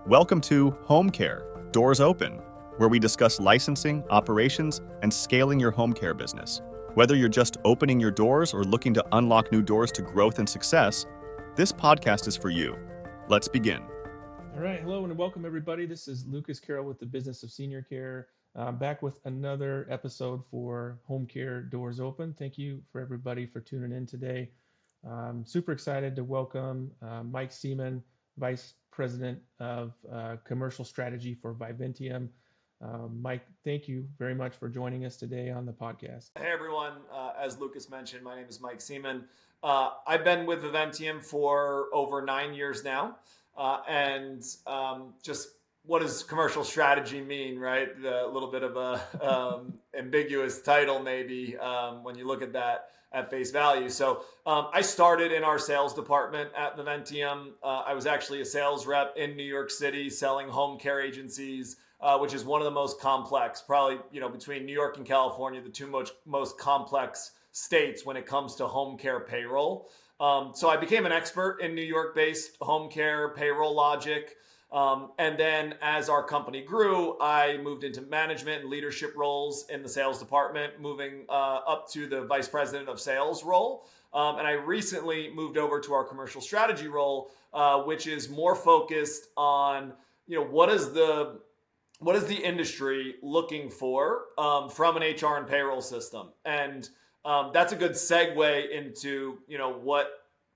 Welcome to Home Care, Doors Open, where we discuss licensing, operations, and scaling your home care business. Whether you're just opening your doors or looking to unlock new doors to growth and success, this podcast is for you. Let's begin. All right, hello and welcome everybody. This is Lucas Carroll with the Business of Senior Care, back with another episode for Home Care Doors Open. Thank you for everybody for tuning in today. Super excited to welcome Mike Seamon, Vice President of Commercial Strategy for Viventium. Mike, thank you very much for joining us today on the podcast. Hey everyone, as Lucas mentioned, my name is Mike Seamon. I've been with Viventium for over 9 years now. Just what does commercial strategy mean, right? A little bit of a ambiguous title maybe when you look at that at face value. So I started in our sales department at Viventium. I was actually a sales rep in New York City selling home care agencies, which is one of the most complex, probably, between New York and California, the two most complex states when it comes to home care payroll. So I became an expert in New York-based home care payroll logic. And then as our company grew, I moved into management and leadership roles in the sales department, moving up to the vice president of sales role. And I recently moved over to our commercial strategy role, which is more focused on, what is the industry looking for from an HR and payroll system? And that's a good segue into,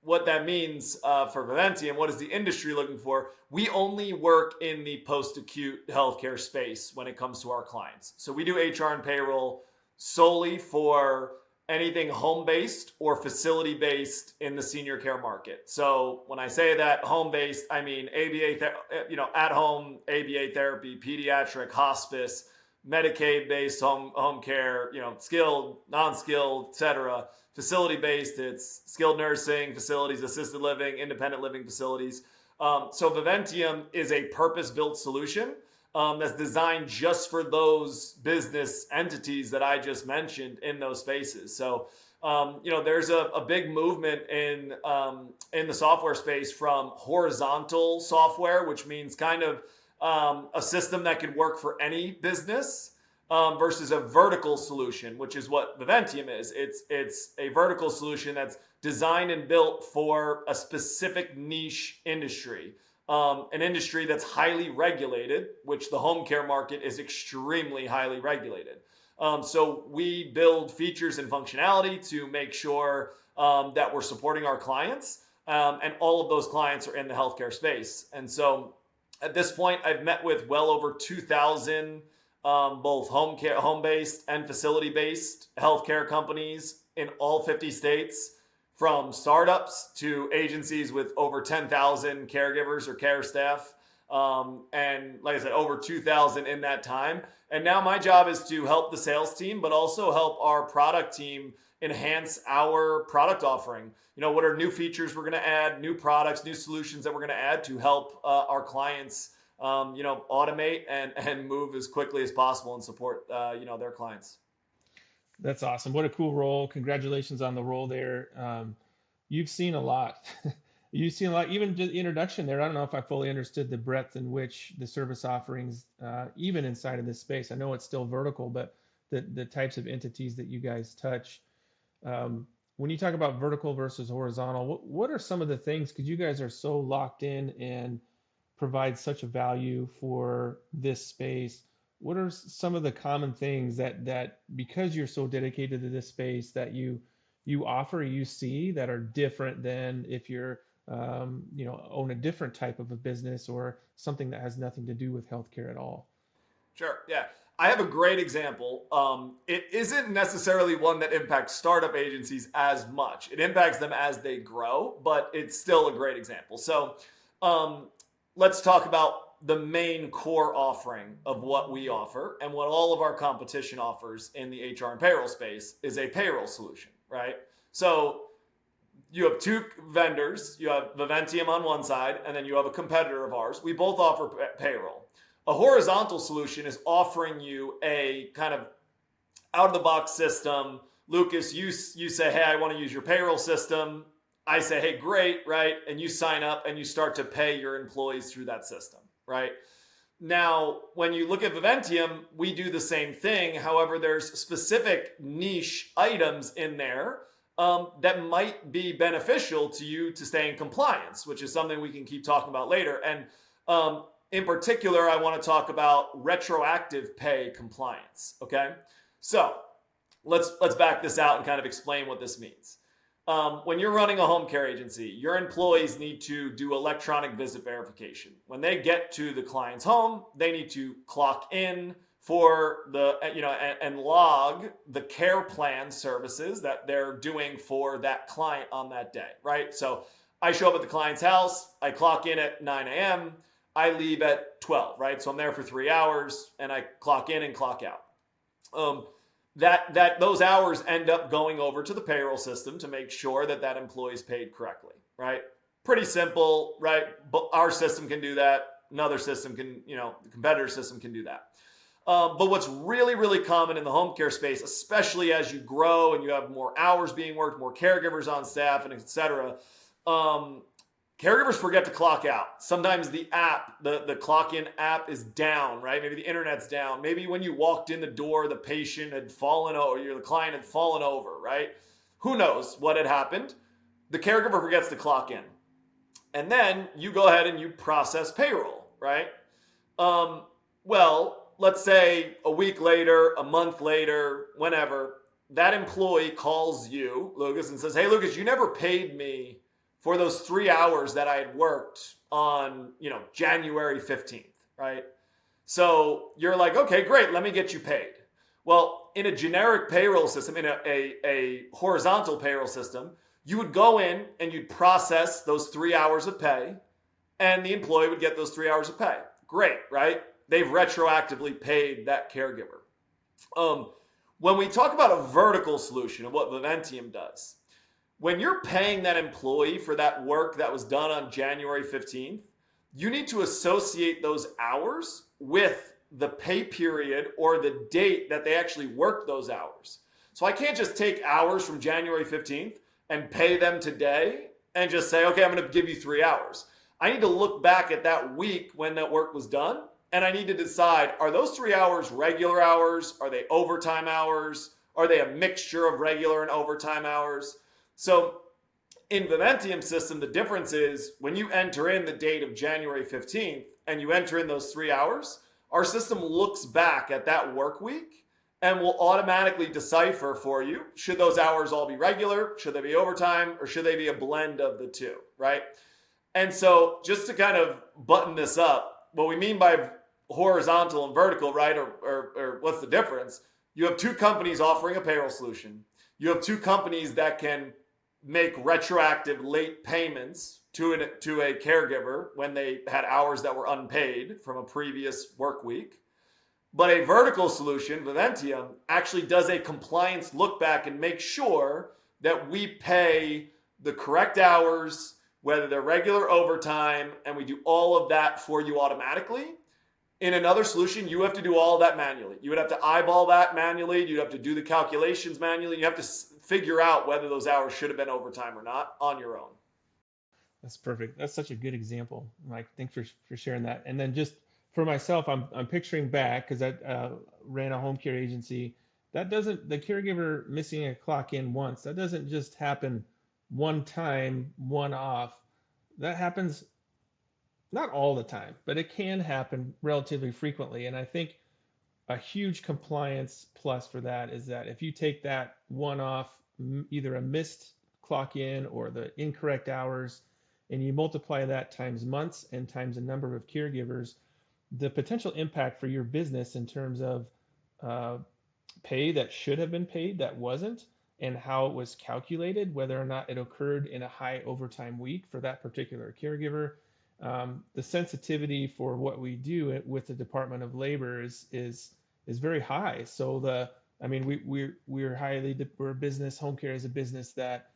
what that means for Viventium. What is the industry looking for? We only work in the post-acute healthcare space when it comes to our clients. So we do HR and payroll solely for anything home-based or facility-based in the senior care market. So when I say that home-based, I mean ABA, at-home ABA therapy, pediatric, hospice, Medicaid-based home care, skilled, non-skilled, et cetera. Facility-based, it's skilled nursing facilities, assisted living, independent living facilities. So Viventium is a purpose-built solution that's designed just for those business entities that I just mentioned in those spaces. So, there's a big movement in the software space from horizontal software, which means kind of a system that could work for any business, versus a vertical solution, which is what Viventium is. It's a vertical solution that's designed and built for a specific niche industry, an industry that's highly regulated, which the home care market is extremely highly regulated. So we build features and functionality to make sure that we're supporting our clients, and all of those clients are in the healthcare space. And so at this point, I've met with well over 2,000 both home-based and facility-based healthcare companies in all 50 states, from startups to agencies with over 10,000 caregivers or care staff. And like I said, over 2,000 in that time. And now my job is to help the sales team, but also help our product team enhance our product offering. What are new features we're going to add, new products, new solutions that we're going to add to help our clients automate and move as quickly as possible and support, their clients. That's awesome. What a cool role. Congratulations on the role there. You've seen a lot. You've seen a lot, even the introduction there. I don't know if I fully understood the breadth in which the service offerings, even inside of this space. I know it's still vertical, but the types of entities that you guys touch. When you talk about vertical versus horizontal, what are some of the things, because you guys are so locked in and provide such a value for this space, what are some of the common things that because you're so dedicated to this space that you offer, you see that are different than if you're own a different type of a business or something that has nothing to do with healthcare at all? Sure. Yeah. I have a great example. It isn't necessarily one that impacts startup agencies as much. It impacts them as they grow, but it's still a great example. So let's talk about the main core offering of what we offer, and what all of our competition offers in the HR and payroll space is a payroll solution, right? So you have two vendors. You have Viventium on one side, and then you have a competitor of ours. We both offer payroll. A horizontal solution is offering you a kind of out-of-the-box system. Lucas, you say, hey, I want to use your payroll system. I say, hey, great, right? And you sign up and you start to pay your employees through that system. right? Now, when you look at Viventium, we do the same thing. However, there's specific niche items in there that might be beneficial to you to stay in compliance, which is something we can keep talking about later. And in particular, I want to talk about retroactive pay compliance. Okay, so let's back this out and kind of explain what this means. When you're running a home care agency, your employees need to do electronic visit verification. When they get to the client's home, they need to clock in for the, and log the care plan services that they're doing for that client on that day, right? So I show up at the client's house, I clock in at 9 a.m., I leave at 12, right? So I'm there for 3 hours and I clock in and clock out. That those hours end up going over to the payroll system to make sure that that employee is paid correctly, right? Pretty simple, right? But our system can do that. Another system can, the competitor system can do that. But what's really, really common in the home care space, especially as you grow and you have more hours being worked, more caregivers on staff, and et cetera, caregivers forget to clock out. Sometimes the app, the clock-in app is down, right? Maybe the internet's down. Maybe when you walked in the door, the patient had fallen over, the client had fallen over, right? Who knows what had happened? The caregiver forgets to clock in. And then you go ahead and you process payroll, right? Well, let's say a week later, a month later, whenever, that employee calls you, Lucas, and says, hey, Lucas, you never paid me for those 3 hours that I had worked on, January 15th, right? So you're like, okay, great, let me get you paid. Well, in a generic payroll system, in a horizontal payroll system, you would go in and you'd process those 3 hours of pay, and the employee would get those 3 hours of pay. Great, right? They've retroactively paid that caregiver. When we talk about a vertical solution of what Viventium does, when you're paying that employee for that work that was done on January 15th, you need to associate those hours with the pay period or the date that they actually worked those hours. So I can't just take hours from January 15th and pay them today and just say, okay, I'm going to give you 3 hours. I need to look back at that week when that work was done, and I need to decide, are those 3 hours regular hours? Are they overtime hours? Are they a mixture of regular and overtime hours? So in Viventium system, the difference is when you enter in the date of January 15th and you enter in those 3 hours, our system looks back at that work week and will automatically decipher for you, should those hours all be regular, should they be overtime, or should they be a blend of the two, right? And so just to kind of button this up, what we mean by horizontal and vertical, right, or what's the difference? You have two companies offering a payroll solution. You have two companies that can make retroactive late payments to a caregiver when they had hours that were unpaid from a previous work week. But a vertical solution, Viventium, actually does a compliance look back and make sure that we pay the correct hours, whether they're regular overtime, and we do all of that for you automatically. In another solution, you have to do all of that manually. You would have to eyeball that manually. You'd have to do the calculations manually. You have to figure out whether those hours should have been overtime or not on your own. That's perfect. That's such a good example, Mike. Thanks for sharing that. And then just for myself, I'm picturing back because I ran a home care agency. The caregiver missing a clock in once, that doesn't just happen one time, one off. That happens not all the time, but it can happen relatively frequently. And I think a huge compliance plus for that is that if you take that one off, either a missed clock in or the incorrect hours, and you multiply that times months and times the number of caregivers, the potential impact for your business in terms of pay that should have been paid that wasn't, and how it was calculated, whether or not it occurred in a high overtime week for that particular caregiver. The sensitivity for what we do with the Department of Labor is very high. So we're a business. Home care is a business that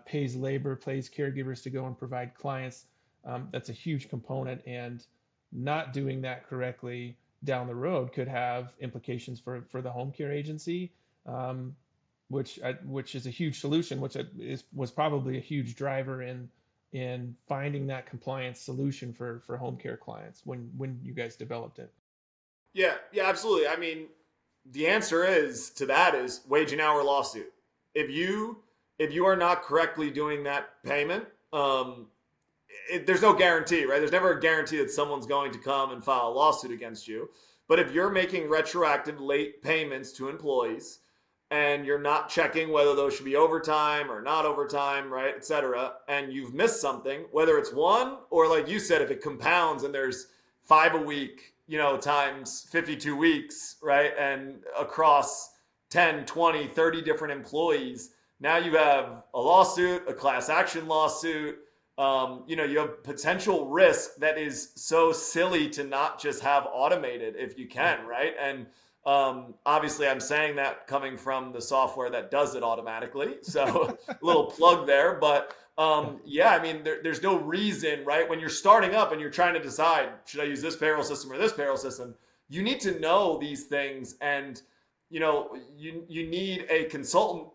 pays labor, pays caregivers to go and provide clients. That's a huge component, and not doing that correctly down the road could have implications for the home care agency, which is a huge solution, which was probably a huge driver in in finding that compliance solution for home care clients when you guys developed it? Yeah, absolutely. I mean, the answer is to that is wage and hour lawsuit. If you are not correctly doing that payment, there's no guarantee, right? There's never a guarantee that someone's going to come and file a lawsuit against you. But if you're making retroactive late payments to employees and you're not checking whether those should be overtime or not overtime, right, et cetera, and you've missed something, whether it's one or like you said, if it compounds and there's 5 a week, times 52 weeks, right, and across 10, 20, 30 different employees, now you have a lawsuit, a class action lawsuit. You have potential risk that is so silly to not just have automated if you can, right? And obviously I'm saying that coming from the software that does it automatically. So a little plug there, but I mean, there's no reason, right? When you're starting up and you're trying to decide, should I use this payroll system or this payroll system? You need to know these things, and you need a consultant,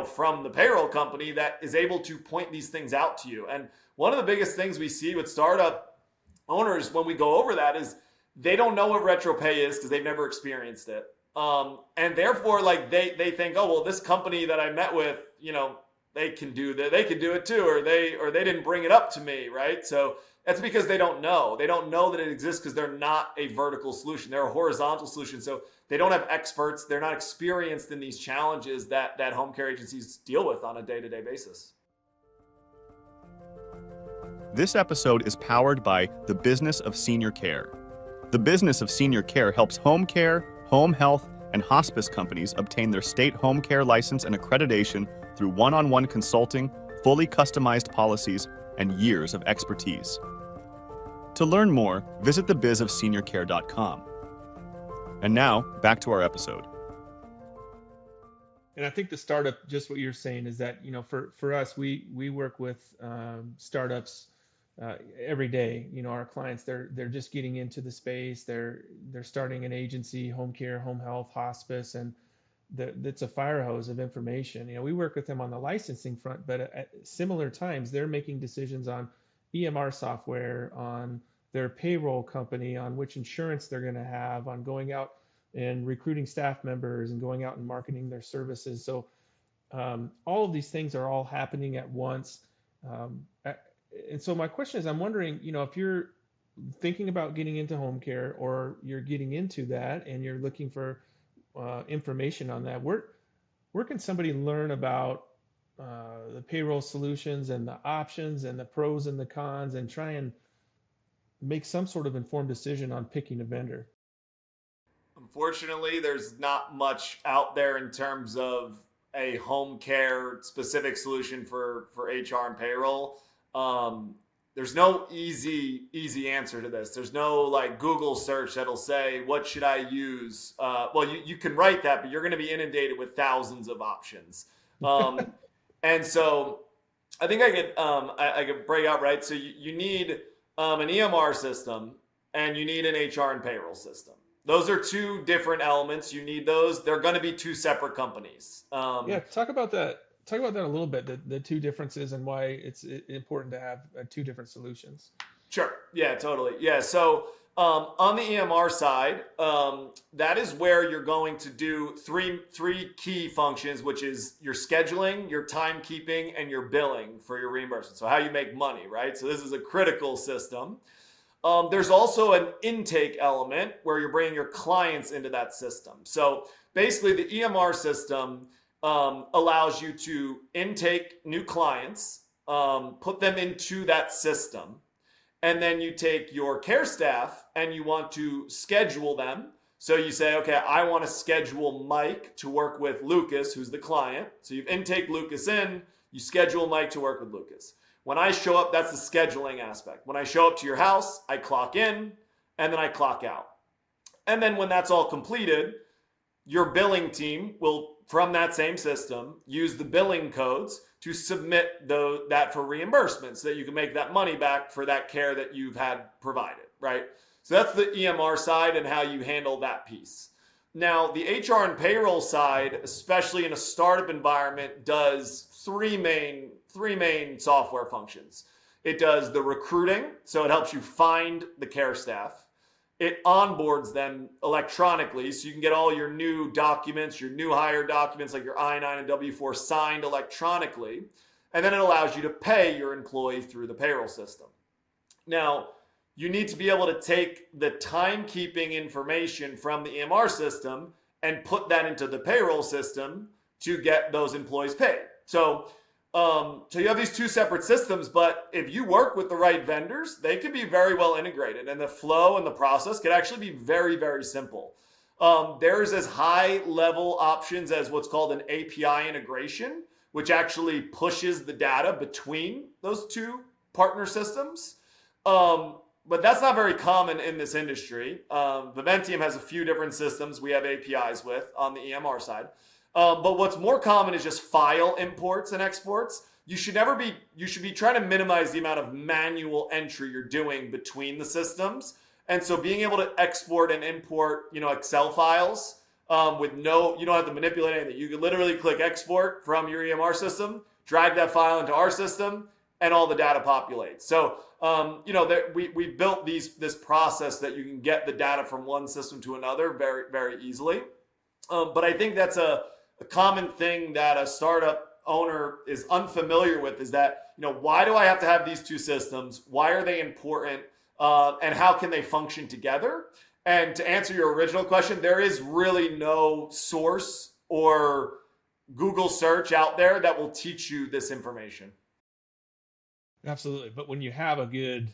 from the payroll company that is able to point these things out to you. And one of the biggest things we see with startup owners when we go over that is they don't know what retro pay is because they've never experienced it. And therefore, like they think, oh, well, this company that I met with, they can do that. They can do it too, or they didn't bring it up to me, right? So that's because they don't know. They don't know that it exists because they're not a vertical solution. They're a horizontal solution. So they don't have experts. They're not experienced in these challenges that home care agencies deal with on a day-to-day basis. This episode is powered by the Business of Senior Care. The Business of Senior Care helps home care, home health, and hospice companies obtain their state home care license and accreditation through one-on-one consulting, fully customized policies, and years of expertise. To learn more, visit thebizofseniorcare.com. And now, back to our episode. And I think the startup, just what you're saying, is that for us, we work with startups every day. Our clients, they're just getting into the space. They're starting an agency, home care, home health, hospice, and that's a fire hose of information. We work with them on the licensing front, but at similar times, they're making decisions on EMR software, on their payroll company, on which insurance they're going to have, on going out and recruiting staff members and going out and marketing their services. So all of these things are all happening at once. And so my question is, I'm wondering, if you're thinking about getting into home care, or you're getting into that and you're looking for information on that, where can somebody learn about the payroll solutions and the options and the pros and the cons, and try and make some sort of informed decision on picking a vendor? Unfortunately, there's not much out there in terms of a home care specific solution for HR and payroll. There's no easy answer to this. There's no like Google search that'll say, what should I use? Well, you can write that, but you're going to be inundated with thousands of options. And so I think I could break out, right? So you need an EMR system and you need an HR and payroll system. Those are two different elements. You need those. They're going to be two separate companies. Talk about that. Talk about that a little bit, the two differences and why it's important to have two different solutions. Sure. Yeah, totally. Yeah. So on the EMR side, that is where you're going to do three key functions, which is your scheduling, your timekeeping, and your billing for your reimbursement. So how you make money, right? So this is a critical system. There's also an intake element where you're bringing your clients into that system. So basically the EMR system allows you to intake new clients, put them into that system, and then you take your care staff and you want to schedule them. So you say, okay, I want to schedule Mike to work with Lucas, who's the client. So you've intake Lucas in, you schedule Mike to work with Lucas. When I show up, that's the scheduling aspect. When I show up to your house, I clock in and then I clock out. And then when that's all completed, your billing team will, from that same system, use the billing codes to submit that for reimbursement so that you can make that money back for that care that you've had provided, right? So that's the EMR side and how you handle that piece. Now, the HR and payroll side, especially in a startup environment, does three main software functions. It does the recruiting, so it helps you find the care staff. It onboards them electronically, so you can get all your new documents, your new hire documents like your I-9 and W-4 signed electronically. And then it allows you to pay your employee through the payroll system. Now, you need to be able to take the timekeeping information from the EMR system and put that into the payroll system to get those employees paid. So you have these two separate systems, but if you work with the right vendors, they could be very well integrated, and the flow and the process could actually be very, very simple. There's as high level options as what's called an API integration, which actually pushes the data between those two partner systems. But that's not very common in this industry. Viventium has a few different systems we have APIs with on the EMR side. But what's more common is just file imports and exports. You should be trying to minimize the amount of manual entry you're doing between the systems. And so being able to export and import, Excel files with you don't have to manipulate anything. You can literally click export from your EMR system, drag that file into our system, and all the data populates. So, we built this process that you can get the data from one system to another very, very easily. But I think that's a common thing that a startup owner is unfamiliar with is that, why do I have to have these two systems? Why are they important? And how can they function together? And to answer your original question, there is really no source or Google search out there that will teach you this information. Absolutely. But when you have a good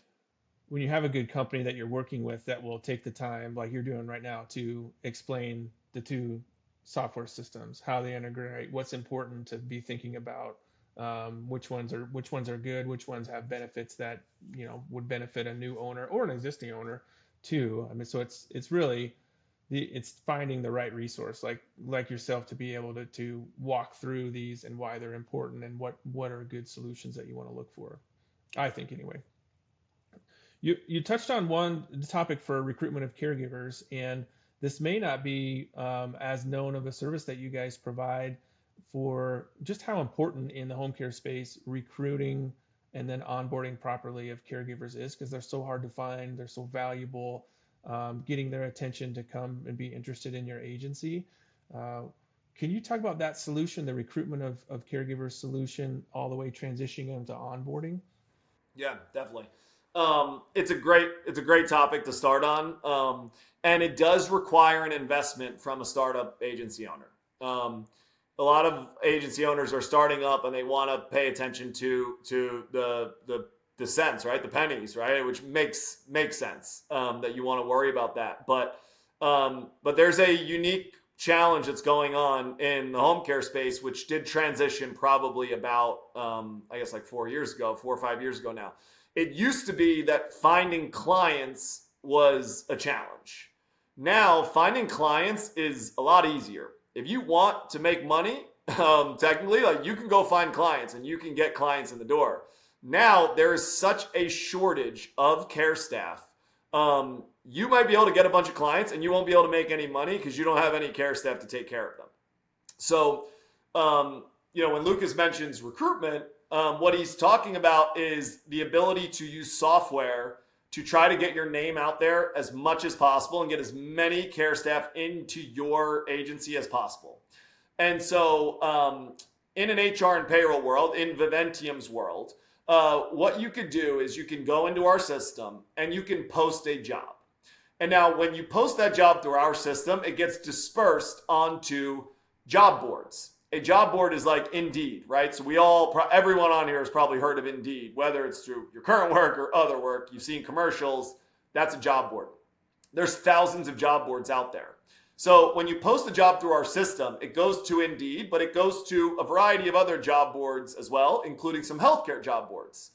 company that you're working with that will take the time, like you're doing right now, to explain the two software systems, how they integrate, what's important to be thinking about, which ones are good, which ones have benefits that would benefit a new owner or an existing owner too. I mean, so it's really it's finding the right resource like yourself to be able to walk through these and why they're important and what are good solutions that you want to look for. I think anyway. You touched on one topic for recruitment of caregivers, and this may not be as known of a service that you guys provide for just how important in the home care space recruiting and then onboarding properly of caregivers is, because they're so hard to find, they're so valuable, getting their attention to come and be interested in your agency. Can you talk about that solution, the recruitment of caregivers solution, all the way transitioning them to onboarding? Yeah, definitely. It's a great topic to start on. And it does require an investment from a startup agency owner. A lot of agency owners are starting up and they want to pay attention to the cents, right? The pennies, right? Which makes sense that you want to worry about that. But there's a unique challenge that's going on in the home care space, which did transition probably about, I guess like 4 or 5 years ago now. It used to be that finding clients was a challenge. Now, finding clients is a lot easier. If you want to make money, technically, like you can go find clients and you can get clients in the door. Now, there is such a shortage of care staff. You might be able to get a bunch of clients and you won't be able to make any money because you don't have any care staff to take care of them. So, when Lucas mentions recruitment, what he's talking about is the ability to use software to try to get your name out there as much as possible and get as many care staff into your agency as possible. And so in an HR and payroll world, in Viventium's world, what you could do is you can go into our system and you can post a job. And now when you post that job through our system, it gets dispersed onto job boards. A job board is like Indeed, right? So everyone on here has probably heard of Indeed, whether it's through your current work or other work. You've seen commercials. That's a job board. There's thousands of job boards out there. So when you post a job through our system, it goes to Indeed, but it goes to a variety of other job boards as well, including some healthcare job boards.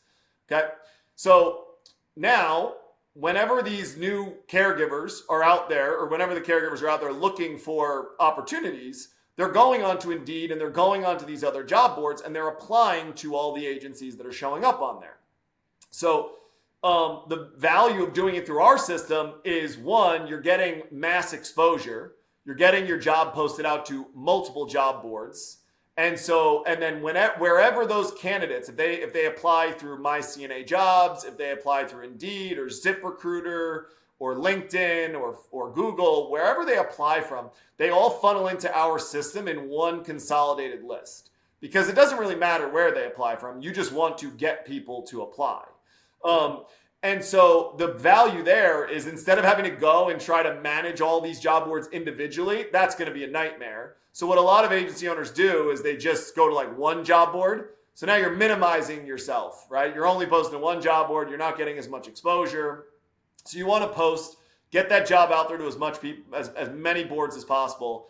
Okay. So now, whenever these new caregivers are out there, or whenever the caregivers are out there looking for opportunities, they're going onto Indeed and they're going onto these other job boards and they're applying to all the agencies that are showing up on there. So the value of doing it through our system is, one, you're getting mass exposure. you're getting your job posted out to multiple job boards. And then wherever those candidates, if they apply through My CNA Jobs, if they apply through Indeed or ZipRecruiter or LinkedIn or Google, wherever they apply from, they all funnel into our system in one consolidated list, because it doesn't really matter where they apply from. You just want to get people to apply. And so the value there is, instead of having to go and try to manage all these job boards individually, that's going to be a nightmare. So what a lot of agency owners do is they just go to like one job board. So now you're minimizing yourself, right? You're only posting to one job board. You're not getting as much exposure. So you want to post, get that job out there to as much people, as many boards as possible,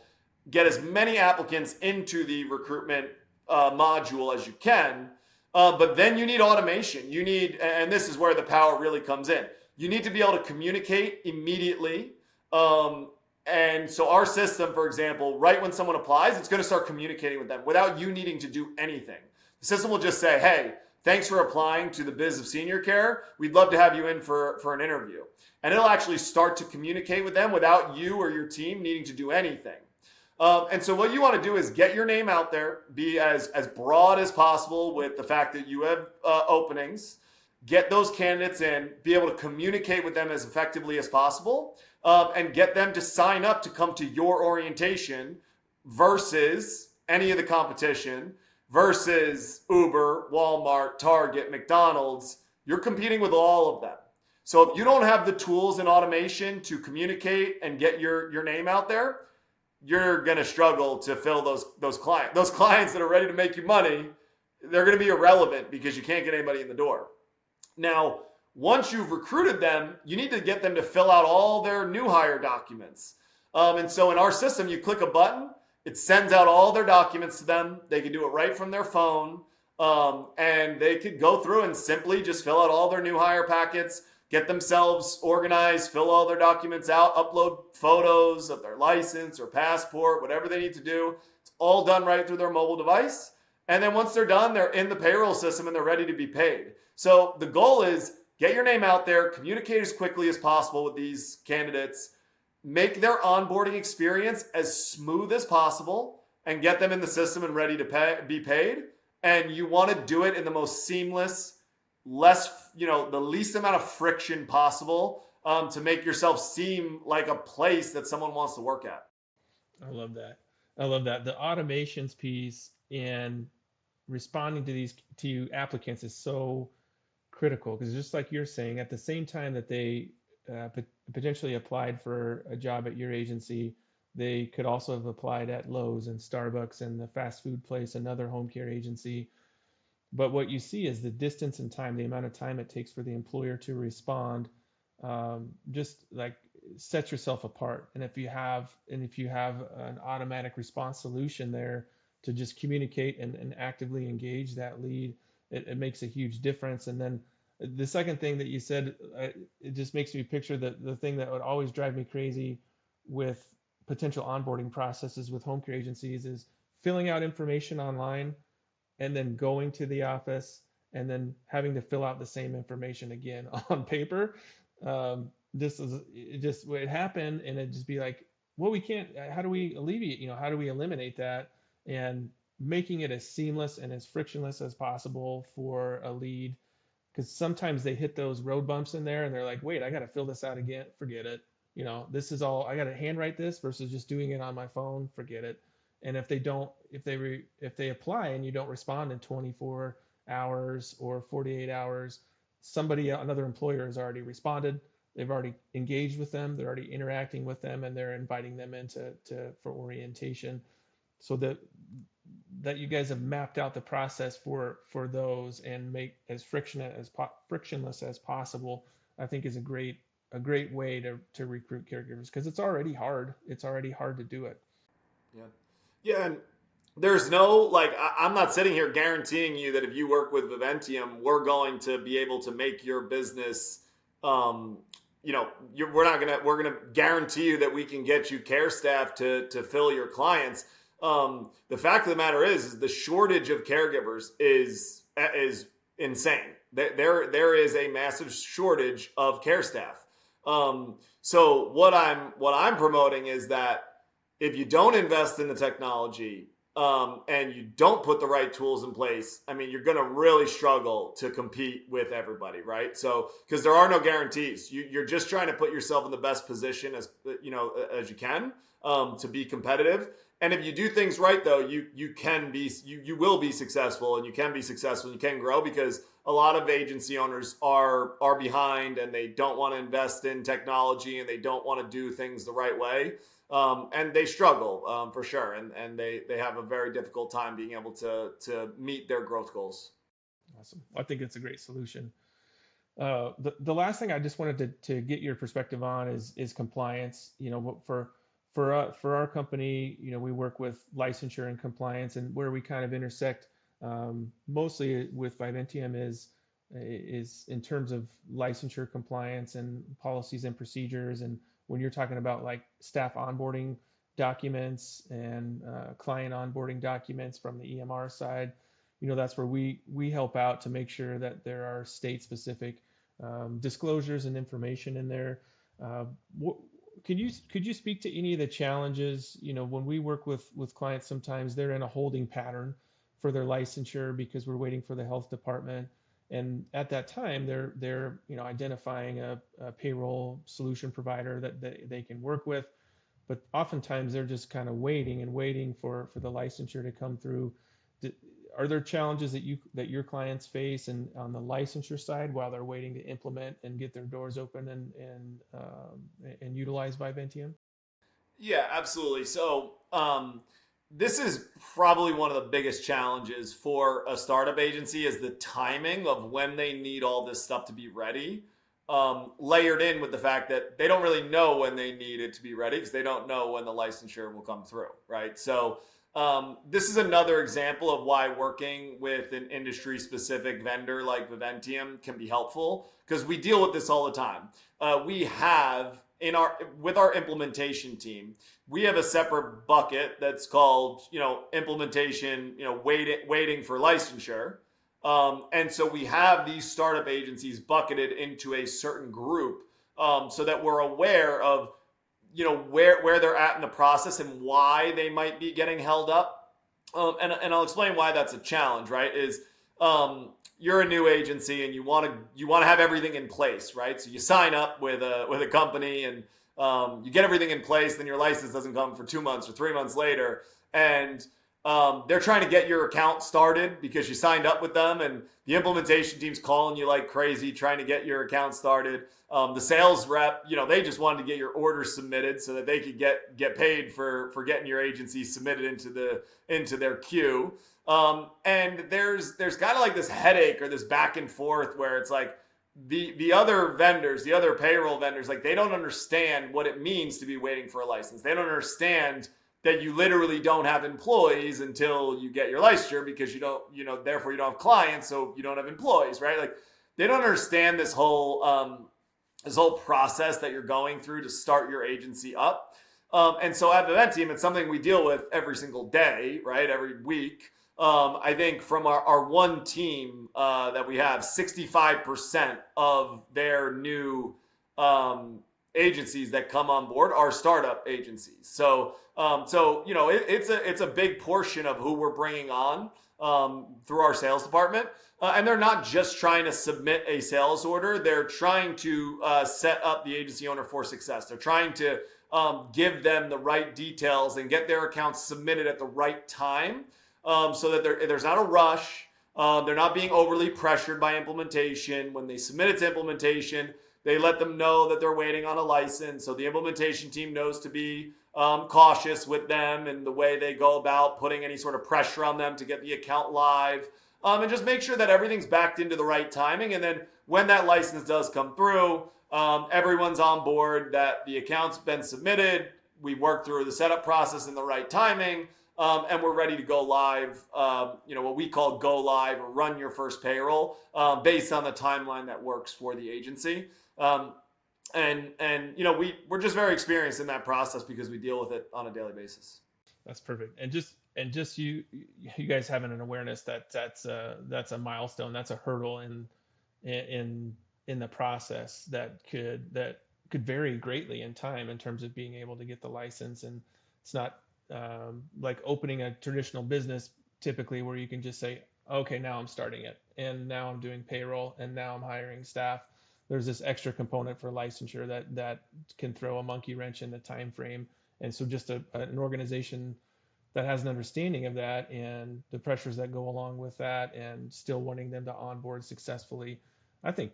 get as many applicants into the recruitment module as you can. But then you need automation. You need, and this is where the power really comes in. You need to be able to communicate immediately. And so our system, for example, right when someone applies, it's going to start communicating with them without you needing to do anything. The system will just say, hey, thanks for applying to the Biz of Senior Care. We'd love to have you in for an interview. And it'll actually start to communicate with them without you or your team needing to do anything. And so what you want to do is get your name out there, be as broad as possible with the fact that you have openings, get those candidates in, be able to communicate with them as effectively as possible, and get them to sign up to come to your orientation versus any of the competition, versus Uber, Walmart, Target, McDonald's. You're competing with all of them. So if you don't have the tools and automation to communicate and get your name out there, you're going to struggle to fill those clients. Those clients that are ready to make you money, they're going to be irrelevant because you can't get anybody in the door. Now, once you've recruited them, you need to get them to fill out all their new hire documents. And so in our system, you click a button, it sends out all their documents to them. They can do it right from their phone. And they could go through and simply just fill out all their new hire packets, get themselves organized, fill all their documents out, upload photos of their license or passport, whatever they need to do. It's all done right through their mobile device. And then once they're done, they're in the payroll system and they're ready to be paid. So the goal is get your name out there, communicate as quickly as possible with these candidates, make their onboarding experience as smooth as possible, and get them in the system and ready to be paid. And you want to do it in the most seamless, the least amount of friction possible, to make yourself seem like a place that someone wants to work at. I love that. The automations piece and responding to applicants is so critical, because just like you're saying, at the same time that they potentially applied for a job at your agency, they could also have applied at Lowe's and Starbucks and the fast food place, another home care agency. But what you see is the distance and time, the amount of time it takes for the employer to respond, just like set yourself apart. And if you have an automatic response solution there to just communicate and actively engage that lead, it makes a huge difference. And then the second thing that you said, it just makes me picture the thing that would always drive me crazy with potential onboarding processes with home care agencies is filling out information online and then going to the office and then having to fill out the same information again on paper. It happened, and it'd just be like, well, we can't, how do we alleviate, how do we eliminate that? And making it as seamless and as frictionless as possible for a lead. Because sometimes they hit those road bumps in there and they're like, wait, I got to fill this out again. Forget it. This is all, I got to handwrite this versus just doing it on my phone. Forget it. And if they apply and you don't respond in 24 hours or 48 hours, another employer has already responded. They've already engaged with them. They're already interacting with them, and they're inviting them for orientation. So that you guys have mapped out the process for those and make as frictionless as possible, I think is a great way to recruit caregivers, because it's already hard. It's already hard to do it. Yeah. And there's no, I'm not sitting here guaranteeing you that if you work with Viventium, we're going to be able to make your business, we're going to guarantee you that we can get you care staff to fill your clients. The fact of the matter is the shortage of caregivers is insane. There is a massive shortage of care staff. So what I'm promoting is that If you don't invest in the technology, and you don't put the right tools in place, I mean, you're going to really struggle to compete with everybody, right? So, because there are no guarantees, you're just trying to put yourself in the best position as as you can, to be competitive. And if you do things right, though, you will be successful, and you can be successful, and you can grow, because a lot of agency owners are behind, and they don't want to invest in technology, and they don't want to do things the right way. And they struggle, for sure, and they have a very difficult time being able to meet their growth goals. Awesome. I think it's a great solution. The last thing I just wanted to get your perspective on is compliance. For our company, we work with licensure and compliance, and where we kind of intersect, mostly with Viventium is in terms of licensure, compliance, and policies and procedures. And when you're talking about like staff onboarding documents and client onboarding documents from the EMR side, that's where we help out to make sure that there are state-specific disclosures and information in there. Could you speak to any of the challenges? When we work with clients, sometimes they're in a holding pattern for their licensure because we're waiting for the health department, and at that time they're identifying a payroll solution provider that they can work with, but oftentimes they're just kind of waiting for the licensure to come through. Are there challenges that your clients face and on the licensure side while they're waiting to implement and get their doors open and utilize Viventium? Yeah, absolutely. So, this is probably one of the biggest challenges for a startup agency, is the timing of when they need all this stuff to be ready. Layered in with the fact that they don't really know when they need it to be ready, because they don't know when the licensure will come through, right? So, this is another example of why working with an industry-specific vendor like Viventium can be helpful, because we deal with this all the time. We have with our implementation team, we have a separate bucket that's called implementation, waiting for licensure. And so we have these startup agencies bucketed into a certain group, so that we're aware of where they're at in the process and why they might be getting held up. And I'll explain why that's a challenge, right? Is you're a new agency and you want to have everything in place, right? So you sign up with a company, and you get everything in place, then your license doesn't come for 2 months or 3 months later, and they're trying to get your account started because you signed up with them, and the implementation team's calling you like crazy trying to get your account started. The sales rep, they just wanted to get your order submitted so that they could get paid for getting your agency submitted into their queue. And there's kind of like this headache or this back and forth where it's like the other vendors, the other payroll vendors, like they don't understand what it means to be waiting for a license. They don't understand that you literally don't have employees until you get your licensure, because therefore you don't have clients, so you don't have employees, right? Like they don't understand this whole process that you're going through to start your agency up. And so at Viventium, it's something we deal with every single day, right? Every week. I think from our one team that we have, 65% of their new agencies that come on board are startup agencies. So it's a big portion of who we're bringing on through our sales department. And they're not just trying to submit a sales order. They're trying to set up the agency owner for success. They're trying to give them the right details and get their accounts submitted at the right time, so that there's not a rush. They're not being overly pressured by implementation. When they submit it to implementation, they let them know that they're waiting on a license. So the implementation team knows to be cautious with them and the way they go about putting any sort of pressure on them to get the account live. And just make sure that everything's backed into the right timing. And then when that license does come through, everyone's on board that the account's been submitted. We worked through the setup process in the right timing. And we're ready to go live, what we call go live or run your first payroll, based on the timeline that works for the agency. We're just very experienced in that process because we deal with it on a daily basis. That's perfect. And just you guys having an awareness that that's a milestone, that's a hurdle in the process that could vary greatly in time in terms of being able to get the license. And It's not like opening a traditional business typically where you can just say, okay, now I'm starting it, and now I'm doing payroll, and now I'm hiring staff. There's this extra component for licensure that can throw a monkey wrench in the time frame. And so just an organization that has an understanding of that and the pressures that go along with that, and still wanting them to onboard successfully, I think,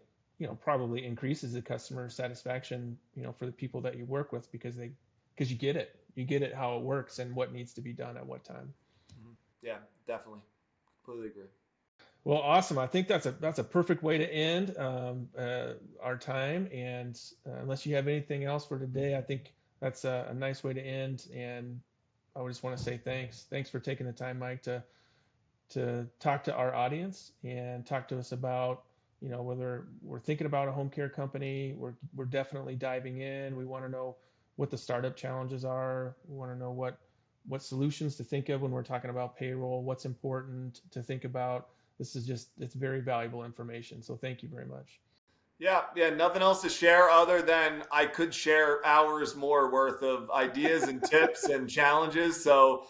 probably increases the customer satisfaction, for the people that you work with, because you get it how it works and what needs to be done at what time. Yeah, definitely. Completely agree. Well, awesome. I think that's a perfect way to end our time. And unless you have anything else for today, I think that's a nice way to end. And I would just want to say thanks. Thanks for taking the time, Mike, to talk to our audience and talk to us about, whether we're thinking about a home care company. We're definitely diving in. We want to know what the startup challenges are. We want to know what solutions to think of when we're talking about payroll, what's important to think about. It's very valuable information. So thank you very much. Yeah. Nothing else to share other than I could share hours more worth of ideas and tips and challenges. So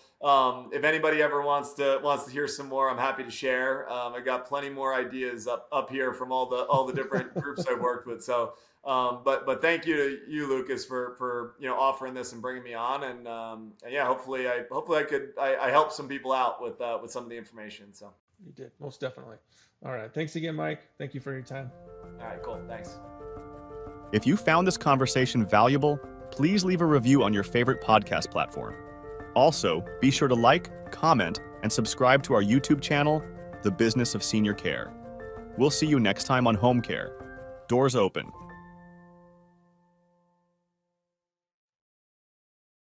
if anybody ever wants to hear some more, I'm happy to share. I got plenty more ideas up here from all the different groups I've worked with. So, but thank you to you, Lucas, for offering this and bringing me on. And yeah, hopefully I helped some people out with some of the information. So you did, most definitely. All right. Thanks again, Mike. Thank you for your time. All right, cool. Thanks. If you found this conversation valuable, please leave a review on your favorite podcast platform. Also, be sure to like, comment, and subscribe to our YouTube channel, The Business of Senior Care. We'll see you next time on Home Care. Doors open.